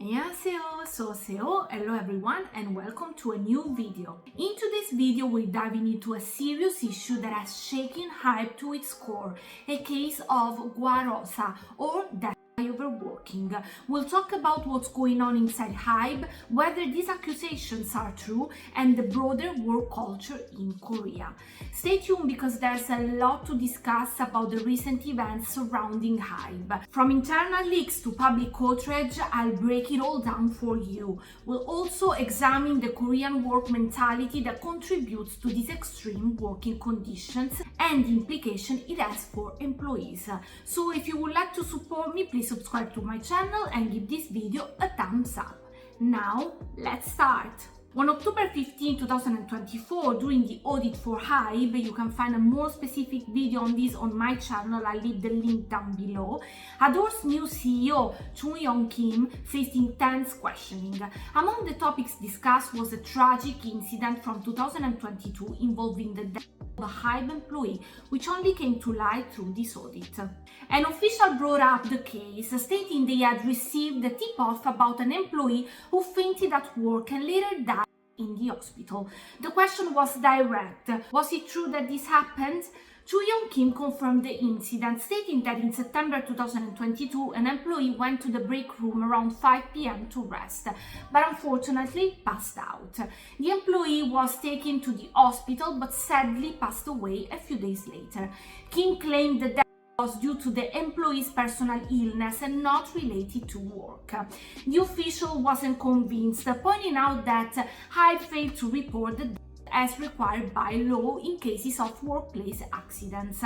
안녕하세요, Seo. Hello everyone and welcome to a new video. Into this video we're diving into a serious issue that has shaken HYBE to its core, a case of Gwarosa or overworking. We'll talk about what's going on inside HYBE, whether these accusations are true, and the broader work culture in Korea. Stay tuned because there's a lot to discuss about the recent events surrounding HYBE. From internal leaks to public outrage, I'll break it all down for you. We'll also examine the Korean work mentality that contributes to these extreme working conditions and the implication it has for employees. So if you would like to support me, please subscribe to my channel and give this video a thumbs up. Now, let's start. On October 15, 2024, during the audit for HYBE, you can find a more specific video on this on my channel, I'll leave the link down below. Adore's new CEO, Chung Kim, faced intense questioning. Among the topics discussed was a tragic incident from 2022 involving the death of a HYBE employee, which only came to light through this audit. An official brought up the case, stating they had received a tip-off about an employee who fainted at work and later died in the hospital. The question was direct. Was it true that this happened? Chung Kim confirmed the incident, stating that in September 2022, an employee went to the break room around 5 p.m. to rest, but unfortunately passed out. The employee was taken to the hospital, but sadly passed away a few days later. Kim claimed the death was due to the employee's personal illness and not related to work. The official wasn't convinced, pointing out that HYBE failed to report the death as required by law in cases of workplace accidents.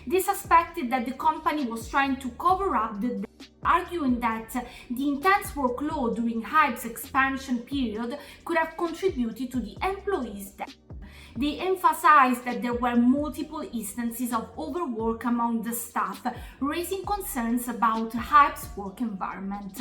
They suspected that the company was trying to cover up the death, arguing that the intense workload during HYBE's expansion period could have contributed to the employee's death. They emphasized that there were multiple instances of overwork among the staff, raising concerns about HYBE's work environment.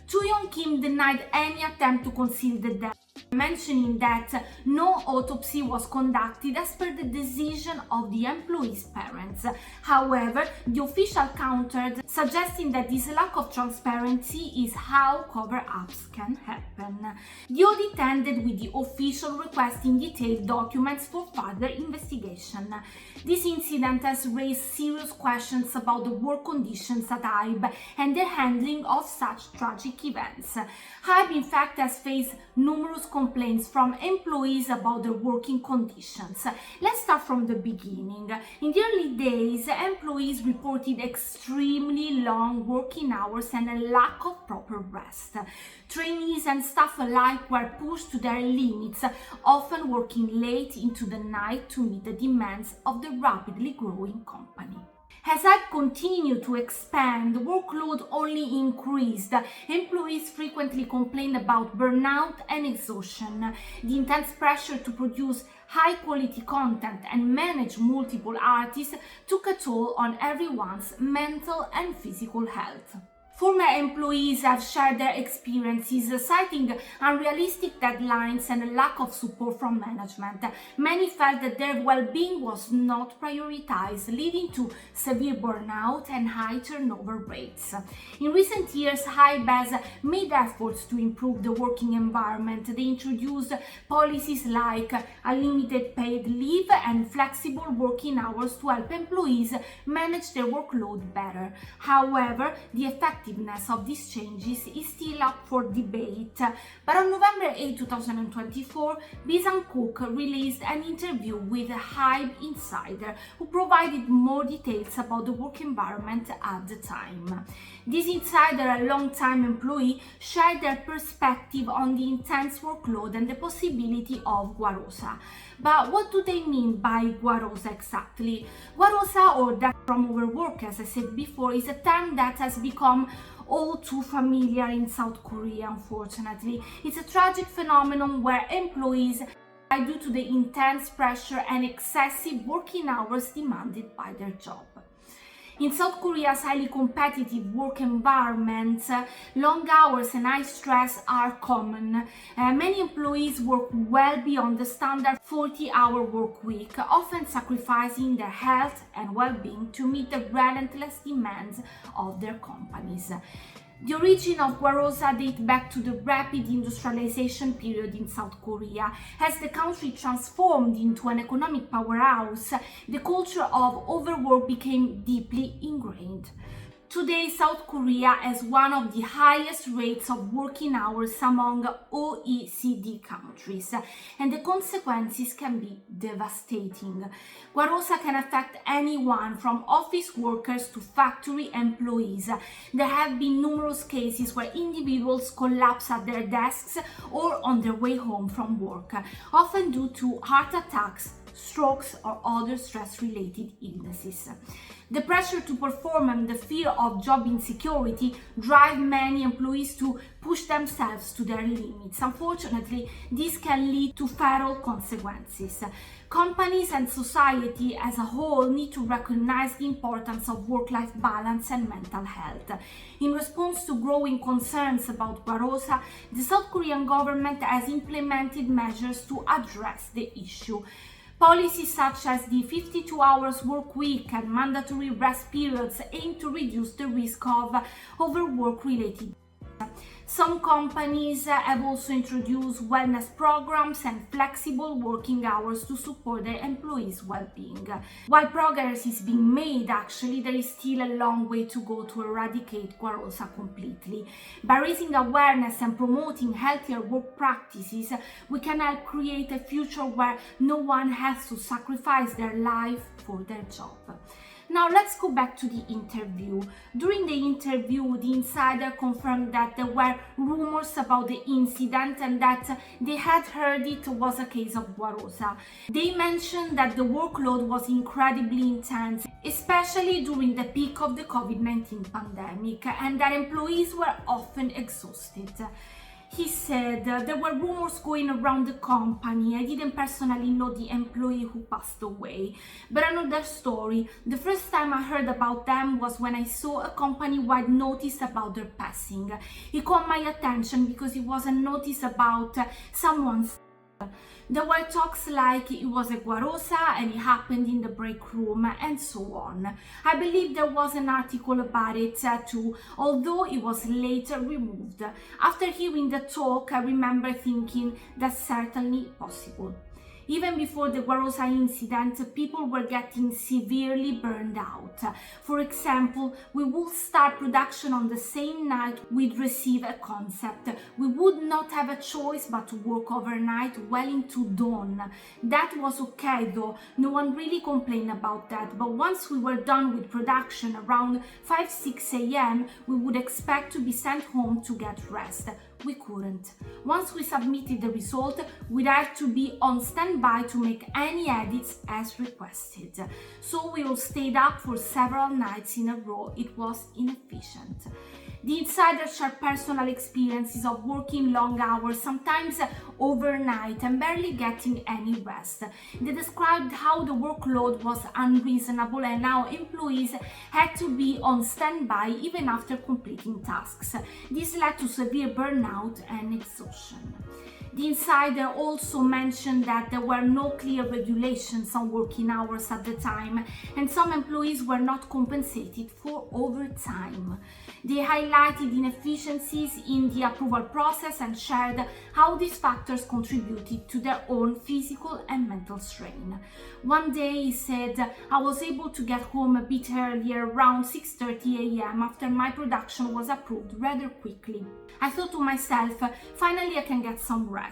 Chung Kim denied any attempt to conceal the death, mentioning that no autopsy was conducted as per the decision of the employee's parents. However, the official countered, suggesting that this lack of transparency is how cover-ups can happen. The audit ended with the official requesting detailed documents for further investigation. This incident has raised serious questions about the work conditions at HYBE and the handling of such tragic events. HYBE, in fact, has faced numerous complaints from employees about their working conditions. Let's start from the beginning. In the early days, employees reported extremely long working hours and a lack of proper rest. Trainees and staff alike were pushed to their limits, often working late into the night to meet the demands of the rapidly growing company. As HYBE continued to expand, the workload only increased. Employees frequently complained about burnout and exhaustion. The intense pressure to produce high-quality content and manage multiple artists took a toll on everyone's mental and physical health. Former employees have shared their experiences, citing unrealistic deadlines and a lack of support from management. Many felt that their well-being was not prioritized, leading to severe burnout and high turnover rates. In recent years, HYBE has made efforts to improve the working environment. They introduced policies like unlimited paid leave and flexible working hours to help employees manage their workload better. However, the effectiveness of these changes is still up for debate. But on November 8, 2024, Bisan Cook released an interview with a HYBE insider who provided more details about the work environment at the time. This insider, a long-time employee, shared their perspective on the intense workload and the possibility of Gwarosa. But what do they mean by Gwarosa exactly? Gwarosa, or death from overwork, as I said before, is a term that has become all too familiar in South Korea, unfortunately. It's a tragic phenomenon where employees die due to the intense pressure and excessive working hours demanded by their job. In South Korea's highly competitive work environment, long hours and high stress are common. Many employees work well beyond the standard 40-hour work week, often sacrificing their health and well-being to meet the relentless demands of their companies. The origin of Gwarosa dates back to the rapid industrialization period in South Korea. As the country transformed into an economic powerhouse, the culture of overwork became deeply ingrained. Today, South Korea has one of the highest rates of working hours among OECD countries, and the consequences can be devastating. Gwarosa can affect anyone from office workers to factory employees. There have been numerous cases where individuals collapse at their desks or on their way home from work, often due to heart attacks, strokes, or other stress-related illnesses. The pressure to perform and the fear of job insecurity drive many employees to push themselves to their limits. Unfortunately, this can lead to fatal consequences. Companies and society as a whole need to recognize the importance of work-life balance and mental health. In response to growing concerns about Gwarosa, the South Korean government has implemented measures to address the issue. Policies such as the 52 hours work week and mandatory rest periods aim to reduce the risk of overwork-related. Some companies have also introduced wellness programs and flexible working hours to support their employees' well-being. While progress is being made, actually, there is still a long way to go to eradicate Gwarosa completely. By raising awareness and promoting healthier work practices, we can help create a future where no one has to sacrifice their life for their job. Now let's go back to the interview. During the interview, the insider confirmed that there were rumors about the incident and that they had heard it was a case of Gwarosa. They mentioned that the workload was incredibly intense, especially during the peak of the COVID-19 pandemic, and that employees were often exhausted. He said, there were rumors going around the company. I didn't personally know the employee who passed away. But another story, the first time I heard about them was when I saw a company-wide notice about their passing. It caught my attention because it was a notice about someone's. There were talks like it was a Gwarosa and it happened in the break room and so on. I believe there was an article about it too, although it was later removed. After hearing the talk, I remember thinking that's certainly possible. Even before the Gwarosa incident, people were getting severely burned out. For example, we would start production on the same night we'd receive a concept. We would not have a choice but to work overnight well into dawn. That was okay though, no one really complained about that, but once we were done with production around 5-6 a.m, we would expect to be sent home to get rest. We couldn't. Once we submitted the result, we'd have to be on standby to make any edits as requested. So we all stayed up for several nights in a row. It was inefficient. The insiders share personal experiences of working long hours, sometimes overnight, and barely getting any rest. They described how the workload was unreasonable and how employees had to be on standby even after completing tasks. This led to severe burnout and exhaustion. The insider also mentioned that there were no clear regulations on working hours at the time, and some employees were not compensated for overtime. They highlighted inefficiencies in the approval process and shared how these factors contributed to their own physical and mental strain. One day, he said, I was able to get home a bit earlier, around 6:30 a.m. after my production was approved rather quickly. I thought to myself, finally I can get some rest.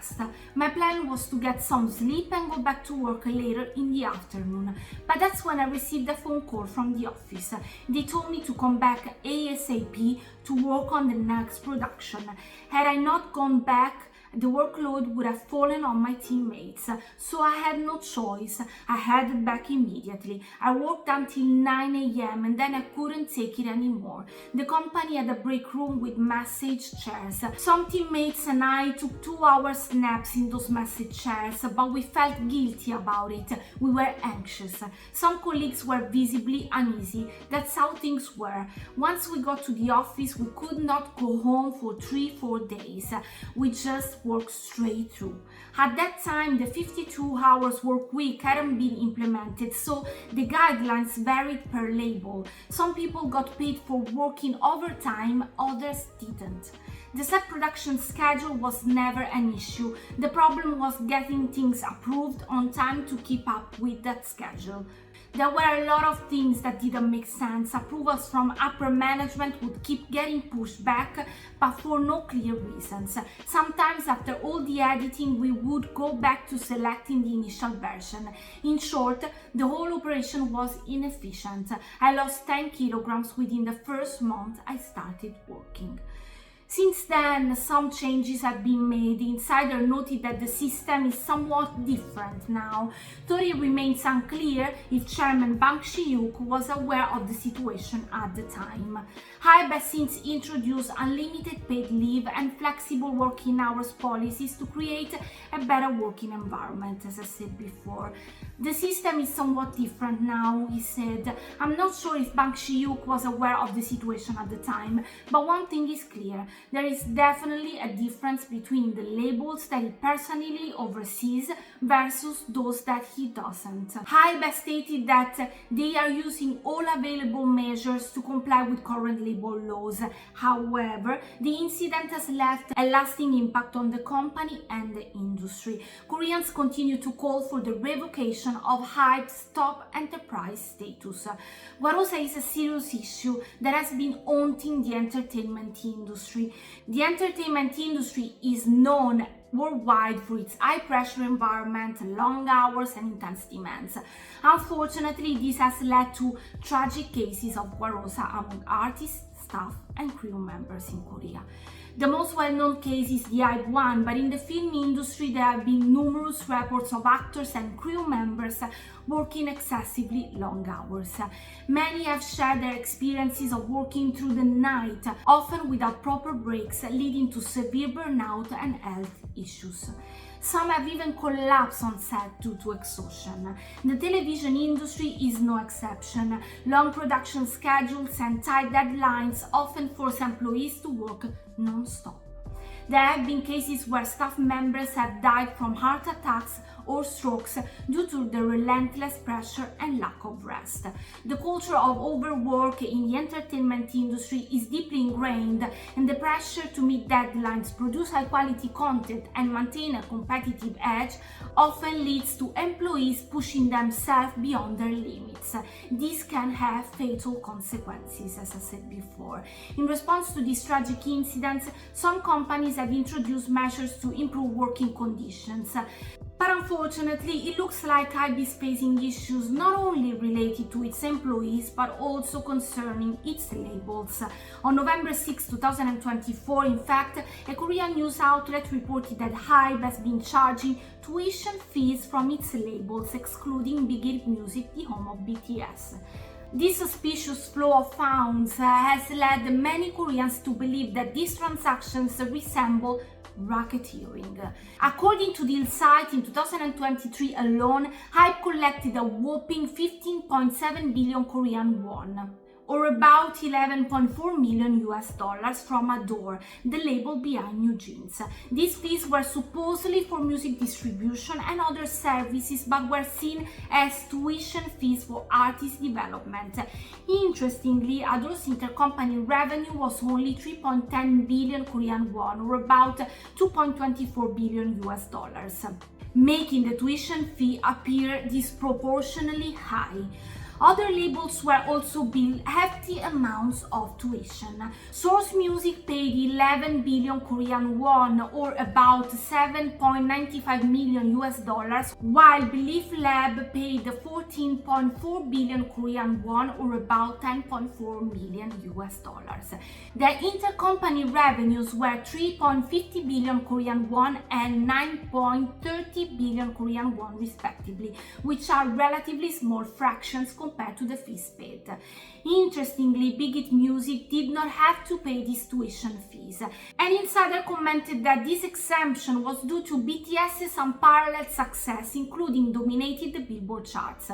My plan was to get some sleep and go back to work later in the afternoon. But that's when I received a phone call from the office. They told me to come back ASAP to work on the next production. Had I not gone back, the workload would have fallen on my teammates, so I had no choice. I headed back immediately. I worked until 9 a.m. and then I couldn't take it anymore. The company had a break room with massage chairs. Some teammates and I took 2-hour naps in those massage chairs, but we felt guilty about it. We were anxious. Some colleagues were visibly uneasy. That's how things were. Once we got to the office, we could not go home for 3-4 days. We just just work straight through. At that time, the 52 hours work week hadn't been implemented, so the guidelines varied per label. Some people got paid for working overtime, others didn't. The set production schedule was never an issue. The problem was getting things approved on time to keep up with that schedule. There were a lot of things that didn't make sense. Approvals from upper management would keep getting pushed back, but for no clear reasons. Sometimes after all the editing, we would go back to selecting the initial version. In short, the whole operation was inefficient. I lost 10 kilograms within the first month I started working. Since then, some changes have been made. The insider noted that the system is somewhat different now, though it remains unclear if Chairman Bang Shi-hyuk was aware of the situation at the time. HYBE has since introduced unlimited paid leave and flexible working hours policies to create a better working environment, as I said before. The system is somewhat different now, he said. I'm not sure if Bang Shi-hyuk was aware of the situation at the time, but one thing is clear. There is definitely a difference between the labels that he personally oversees versus those that he doesn't. HYBE stated that they are using all available measures to comply with current label laws. However, the incident has left a lasting impact on the company and the industry. Koreans continue to call for the revocation of HYBE's top enterprise status. Gwarosa is a serious issue that has been haunting the entertainment industry. The entertainment industry is known worldwide for its high-pressure environment, long hours and intense demands. Unfortunately, this has led to tragic cases of Gwarosa among artists, staff and crew members in Korea. The most well-known case is the HYBE one, but in the film industry there have been numerous reports of actors and crew members working excessively long hours. Many have shared their experiences of working through the night, often without proper breaks, leading to severe burnout and health issues. Some have even collapsed on set due to exhaustion. The television industry is no exception. Long production schedules and tight deadlines often force employees to work non-stop. There have been cases where staff members have died from heart attacks or strokes due to the relentless pressure and lack of rest. The culture of overwork in the entertainment industry is deeply ingrained, and the pressure to meet deadlines, produce high-quality content, and maintain a competitive edge often leads to employees pushing themselves beyond their limits. This can have fatal consequences, as I said before. In response to these tragic incidents, some companies have introduced measures to improve working conditions. But unfortunately, it looks like HYBE is facing issues not only related to its employees, but also concerning its labels. On November 6, 2024, in fact, a Korean news outlet reported that HYBE has been charging tuition fees from its labels, excluding Big Hit Music, the home of BTS. This suspicious flow of funds has led many Koreans to believe that these transactions resemble racketeering. According to the site, in 2023 alone, HYBE collected a whopping 15.7 billion Korean won, or about $11.4 million from Adore, the label behind New Jeans. These fees were supposedly for music distribution and other services, but were seen as tuition fees for artist development. Interestingly, Adore's intercompany revenue was only 3.10 billion Korean won, or about $2.24 billion, making the tuition fee appear disproportionately high. Other labels were also billed hefty amounts of tuition. Source Music paid 11 billion Korean won, or about $7.95 million, while Belief Lab paid 14.4 billion Korean won, or about $10.4 million. Their intercompany revenues were 3.50 billion Korean won and 9.30 billion Korean won respectively, which are relatively small fractions compared to the fees paid. Interestingly, Big Hit Music did not have to pay these tuition fees. An insider commented that this exemption was due to BTS's unparalleled success, including dominating the Billboard charts.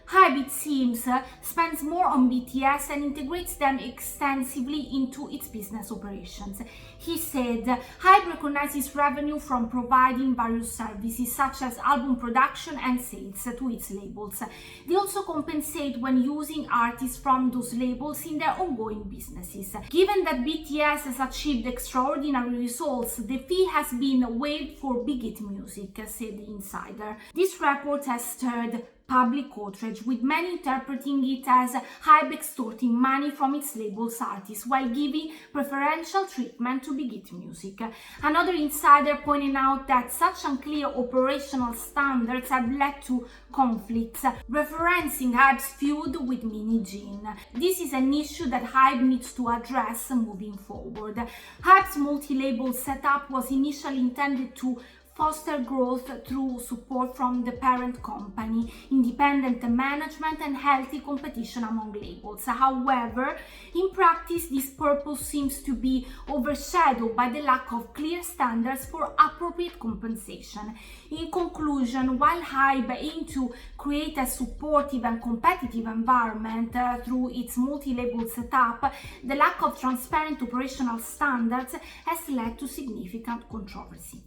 HYBE, it seems, spends more on BTS and integrates them extensively into its business operations. He said, HYBE recognizes revenue from providing various services such as album production and sales to its labels. They also compensate when using artists from those labels in their ongoing businesses. Given that BTS has achieved extraordinary results, the fee has been waived for Big Hit Music, said the insider. This report has stirred public outrage, with many interpreting it as HYBE extorting money from its label's artists while giving preferential treatment to Big Hit Music. Another insider pointed out that such unclear operational standards have led to conflicts, referencing HYBE's feud with Mini Jean. This is an issue that HYBE needs to address moving forward. HYBE's multi-label setup was initially intended to foster growth through support from the parent company, independent management, and healthy competition among labels. However, in practice, this purpose seems to be overshadowed by the lack of clear standards for appropriate compensation. In conclusion, while HYBE aimed to create a supportive and competitive environment through its multi-label setup, the lack of transparent operational standards has led to significant controversy.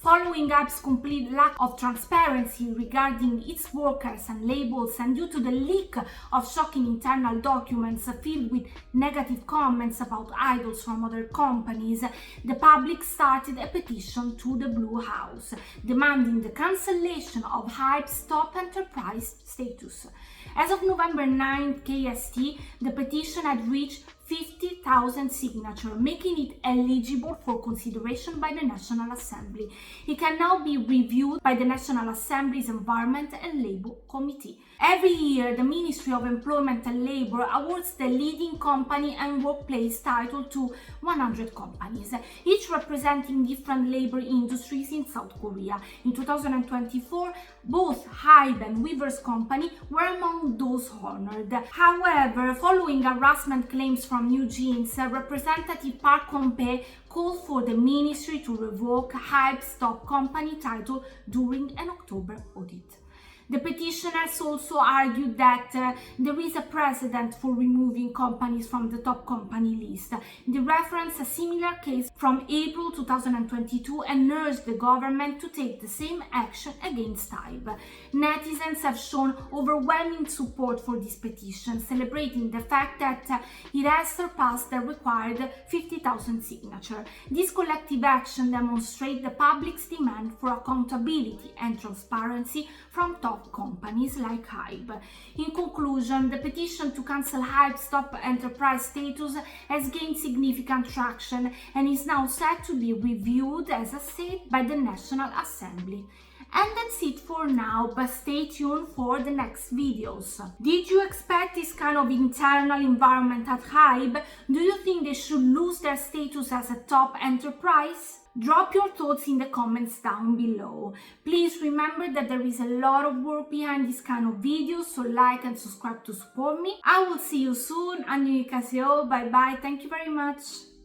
Following HYBE's complete lack of transparency regarding its workers and labels, and due to the leak of shocking internal documents filled with negative comments about idols from other companies, the public started a petition to the Blue House, demanding the cancellation of HYBE's top enterprise status. As of November 9 KST, the petition had reached 50,000 signatures, making it eligible for consideration by the National Assembly. It can now be reviewed by the National Assembly's Environment and Labour Committee. Every year, the Ministry of Employment and Labour awards the Leading Company and Workplace title to 100 companies, each representing different labour industries in South Korea. In 2024, both HYBE and Weavers Company were among those honoured. However, following harassment claims from New Jeans, Representative Park Hong-pe called for the ministry to revoke HYBE's top company title during an October audit. The petitioners also argued that there is a precedent for removing companies from the top company list. They reference a similar case from April 2022 and urged the government to take the same action against HYBE. Netizens have shown overwhelming support for this petition, celebrating the fact that it has surpassed the required 50,000 signatures. This collective action demonstrates the public's demand for accountability and transparency from top companies like HYBE. In conclusion, the petition to cancel HYBE's top enterprise status has gained significant traction and is now set to be reviewed, as I said, by the National Assembly. And that's it for now, but stay tuned for the next videos. Did you expect this kind of internal environment at HYBE? Do you think they should lose their status as a top enterprise? Drop your thoughts in the comments down below. Please remember that there is a lot of work behind this kind of videos, so like and subscribe to support me. I will see you soon. 안녕히 가세요. Bye bye. Thank you very much.